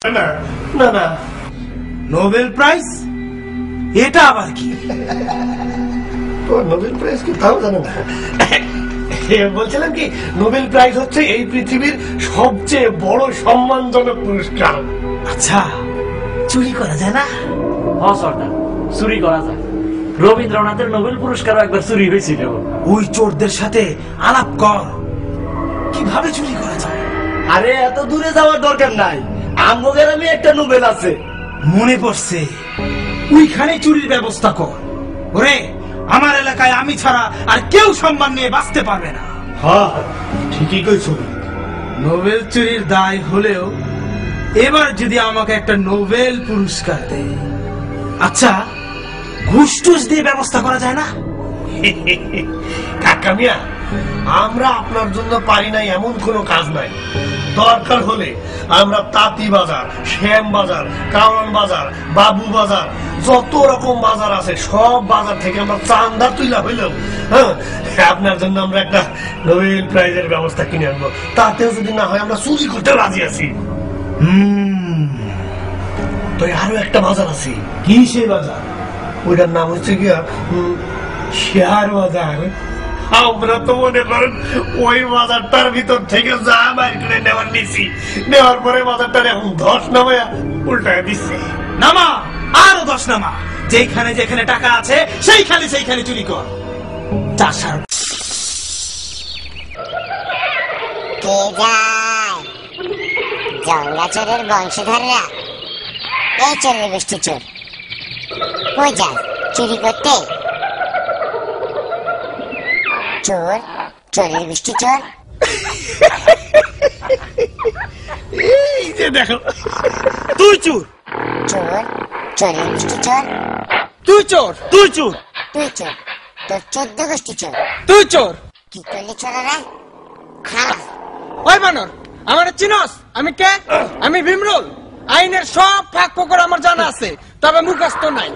না না না, নোবেল প্রাইজ এটা আবার কি? তো নোবেল প্রাইজ কি তাও জানে না? বলছিলাম কি, নোবেল প্রাইজ হচ্ছে এই পৃথিবীর সবচেয়ে বড় সম্মানজনক পুরস্কার। আচ্ছা, চুরি করা যায় না? হ্যাঁ সর্দার, চুরি করা যায়। রবীন্দ্রনাথের নোবেল পুরস্কারও একবার চুরি হয়েছিল। ওই চোরদের সাথে আলাপ কর, কিভাবে চুরি করা যায়। আরে এত দূরে যাওয়ার দরকার নাই, আমগো গ্রামে একটা নোবেল আছে। মনে পড়ছে, ওইখানে চুরির ব্যবস্থা কর। ওরে, আমার এলাকায় আমি ছাড়া আর কেউ সম্মান নিয়ে বাঁচতে পারবে না। হ্যাঁ ঠিকই কইছো। নোবেল চুরির দায় হলেও এবার যদি আমাকে একটা নোবেল পুরস্কার দেয়, আচ্ছা ঘুষ টুস দিয়ে ব্যবস্থা করা যায় না? কাকা মিয়া, আমরা আপনার জন্য পারি নাই এমন কোনো কাজ নাই। দরকার হলে আমরা তাঁতি বাজার, শ্যাম বাজার, কারণ বাজার, বাবু বাজার, যত রকম বাজার আছে সব বাজার থেকে আমরা চান্দা তুইলা হইলেও আপনার জন্য আমরা একটা নোবেল প্রাইজের ব্যবস্থা কিনে আনবো। তাতেও যদি না হয় আমরা চুরি করতে রাজি আছি। তো আরো একটা বাজার আছে। কি সেই বাজার? ওইটার নাম হচ্ছে গিয়া শেয়ার বাজার। আমরা তো মনে করেন ওই বাজারটার ভিতর থেকে যা বাইর করে নেওয়ার নিছি, নেওয়ার পরে বাজারটার এখন 10 নামায়া উল্টায় দিচ্ছে। নামা, আরো 10 নামা। যেখানে যেখানে টাকা আছে সেইখানে চুরি কর। চাষার কে যায়? জঙ্গলা চোরের বংশধররা। এই চোরের গোষ্ঠী চোর কই যায় চুরি করতে? চোর, চোরের গোষ্ঠী চোর। এই যে দেখো, তুই চোর। চোর, চোরের গোষ্ঠী চোর। তুই চোর। তুই চোর। তুই চোর, তোর 14 গোষ্ঠী চোর। তুই চোর। কি করলি চোরেরা? খারাপ। ওই বানর, আমার চিনস? আমি কে? আমি ভীমরুল। আইনের সব ফাঁক ফোকর আমার জানা আছে, তবে মুখস্থ নাই।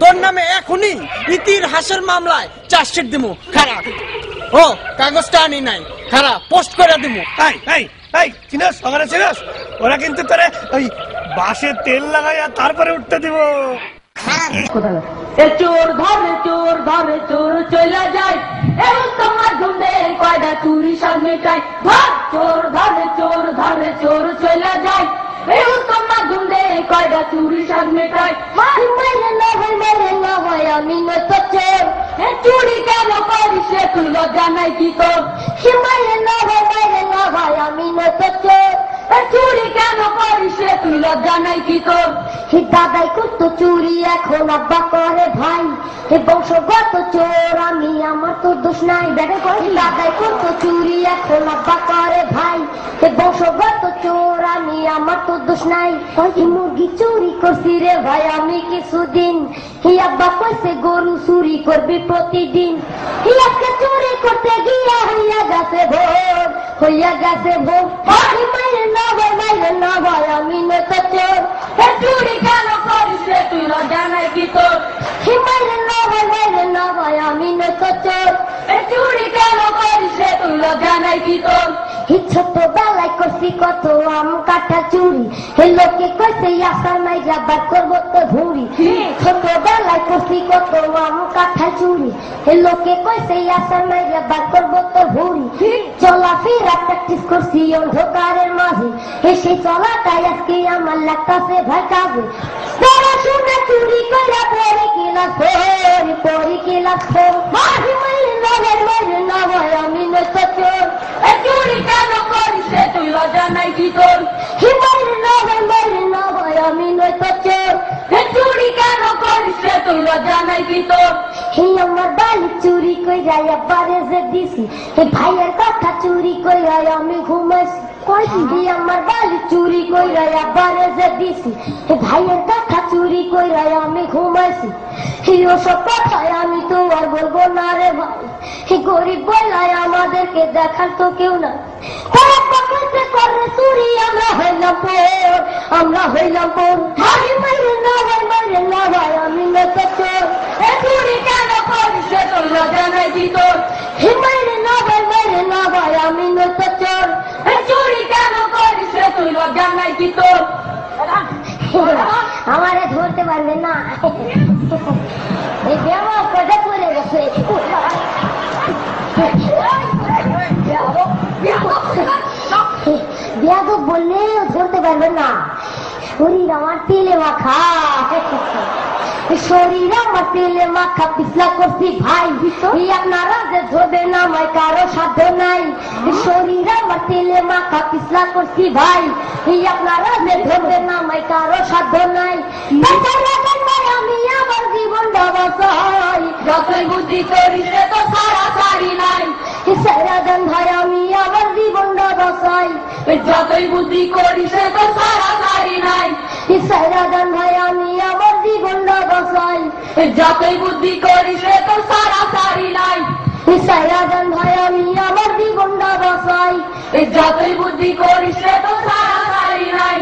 তোর নামে এখনই ইতিহাসের মামলায় চার্জশিট দিমু। খারাপ। ও কাগজটা আনি নাই, খারাপ পোস্ট করে দিমু। চিনাস, আমারে চিনাস? ওরা কিন্তু তোরে ওই বাসে তেল লাগাইয়া তারপরে উঠতে দিব। চোর ধরে চোর চলে যায়, এবং তোমার ঢুন্ডে কয়টা চুরি সব মেটায়। চোর ধরে চোর চলে যায়, এবং তোমার ঢুন্ডে কয়টা চুরি সব মেটায়। মেরে না হয় আমি তো চোর, চুরি কেন করিস তুই লজ্জা নাই কি তোর? মেরে না হয় আমি তো চোর, চুরি কেন করিস তুই লজ্জা নাই কি তোর? দাদাই করতো চুরি এখন আব্বা করে ভাই, হে বংশগত চোর আমি, আমার তো দোষ নাই। দাদাই করতো চুরি এখন আব্বা করে ভাই, হে বংশগত চোর আমি, আমার তো দোষ নাই। মুরগি চুরি করছি রে ভাই আমি কিছুদিন, হি আব্বা কইছে গরু চুরি করবি প্রতিদিন। হি আজকে চুরি করতে গিয়া হইয়া গেছে ভোর, মাইরে না ভাই আমি তো চোর, চুরি কেন করিস তুই লজ্জা নাই কি তোর? মাইরে না ভাই আমি তো চোর, চুরি কেন করিস তুই লজ্জা নাই কি তোর? ছোটবেলায় করছি কত আম কাটা চুরি, হে লোকে কইছে আসার নাই যাবার করবো তো ভুঁড়ি। ছোটবেলায় করছি কত আম কাটা চুরি, হে লোকে কইছে আসার নাই যাবার করবো তো ভুঁড়ি। চলাফেরা প্র্যাকটিস করছি অন্ধকারের মাঝে, হে সেই চলাটাই আজকে আমার লাগতাছে ভাই কাজে। পড়াশোনা চুরি কইরা পড়ি কিলাস ফোর, মাইরে না ভাই আমি তো চোর, চুরি কেন করিস তুই লজ্জা নাই কি তোর? মাইরে না ভাই আমি তো চোর, চুরি কেন করিস তুই লজ্জা নাই কি তোর? হে আমার বালি চুরি কইরা আব্বারে যে দিছি, হে ভাইয়ের কথা চুরি কইরা আমি ঘুমাইছি। আমার বালি চুরি কইরা আব্বারে যে দিছি, হে ভাইয়ের কথা চুরি কইরা আমি ঘুমাইছি। হে ওসব কথায় আমি তো আর বলবো না রে ভাই, হে গরিব বলাই আমাদেরকে দেখার তো কেউ না। করে চুরি আমরা হইলাম পর, মাইরে না ভাই আমি তো চোর, চুরি কেন করিস তোর লজ্জা নাই কি তোর? মাইরে না ভাই আমি তো চোর, চুরি কেন করিস তুই লজ্জা নাই কি তোর? আমারে ধরতে পারবে না। এই বেমা কোথায় পড়ে গেছে? বিয়াদব বললেও ধরতে পারবে না। শরীর আমার তেলে মাখা, শরীর আমার তেলে মাখা, পিছলা করছি ভাই। আপনারা যে ধরবে না আমায় কারো সাধ্য নাই। শরীর আমার তেলে মাখা, পিছলা করছি ভাই। আপনারা যে ধরবে না আমায় কারো সাধ্য নাই। আমি আমার জীবন বাঁচাই, যতই বুদ্ধি করি সে তো সারা সারি নাই। সারা দেন ভাই আমি আমার জীবনটা বাঁচাই, যতই বুদ্ধি করি সে তো সারা সারি নাই। সারা দেন ভাই আমি আমার জীবনটা বাঁচাই, যতই বুদ্ধি করি সে তো সারা সারি নাই। সারা দেন ভাই আমি আমার জীবনটা বাঁচাই, যতই বুদ্ধি করি সে তো সারা সারি নাই।